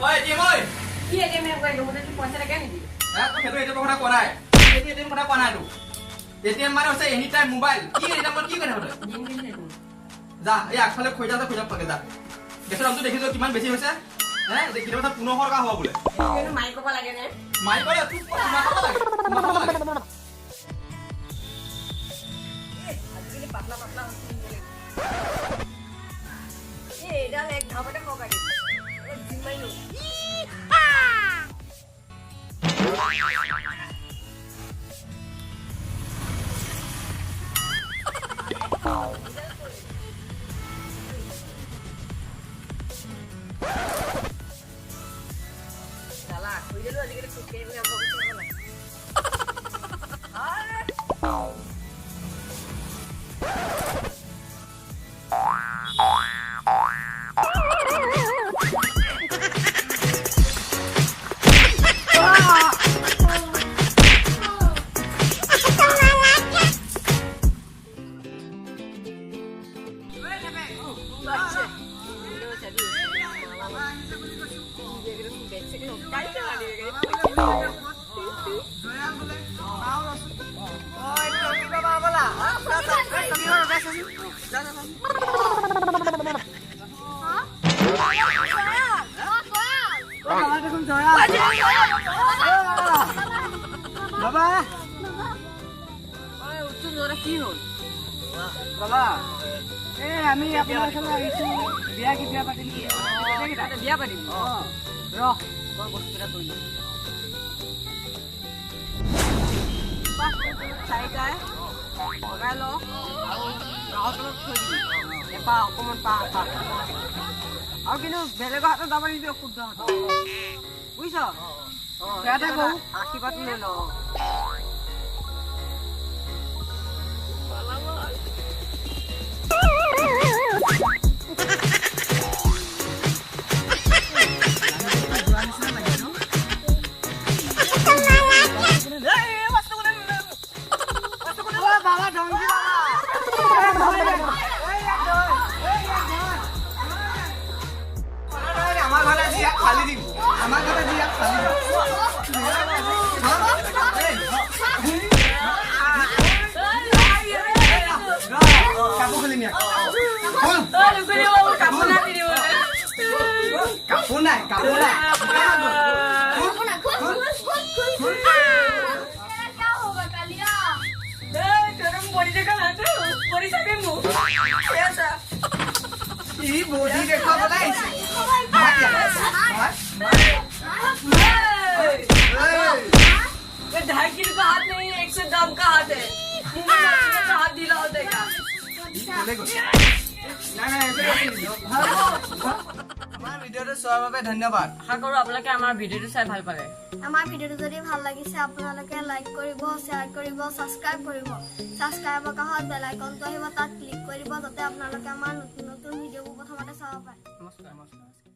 ঐ এটিএম ঐ কি এটিএম কই দমতে কি পয়সা লাগে নেকি তো সেইটো এটিএম কথা কোৱা নাই এটিএম কথা কোৱা নাই তো এটিএম মানে হৈছে এনি টাইম মোবাইল কি এটা কি কৰে হতে যা এই আগফালে খৈজা পাকে যা গেছৰ দামটো দেখিছো কিমান বেছি হৈছে হে দেখিলে কথা 1500 টকা হ'ব বোলে এনে মাইক কবা লাগে নে মাইক কৰে তুই মাথা লাগে আজিকালি পাতলা এই এডাল এক ধাপতে খাব পাৰি জিমাইনো Salah, kuya lu আজিকালি কুকে বুলি আৰম্ভ কৰিছে বলা বাবা এই আমি আপোনাৰ ওচৰত আহিছো বিয়া পাতিম বিয়া পাতিম ৰহ মই বস্তু এটা কৰি চাৰিটাই লগাই ল আৰু গাঁৱৰ তলত থৈ দিবি এপাহ অকণমান পাহ আৰু কিন্তু বেলেগৰ হাতত যাব নিদিবি অশুদ্ধ হাতত বুজিছ সেয়াতে কওঁ আশীৰ্বাদটো লৈ ল $2.5 का हाथ नहीं है 100 दाम का हाथ है हाथ ढीला हो जाएगा আমাৰ ভিডিঅ'টো চোৱাৰ বাবে ধন্যবাদ আশা কৰো আপোনালোকে আমাৰ ভিডিঅ'টো চাই ভাল পালে আমাৰ ভিডিঅ'টো যদি ভাল লাগিছে আপোনালোকে লাইক কৰিব শ্বেয়াৰ কৰিব সাবস্ক্ৰাইব কৰিব সাবস্ক্ৰাইবৰ কাষত বেল আইকনটো আহিব তাত ক্লিক কৰিব যাতে আপোনালোকে আমাৰ নতুন ভিডিঅ'বোৰ প্ৰথমতে চাব পাৰে নমস্কাৰ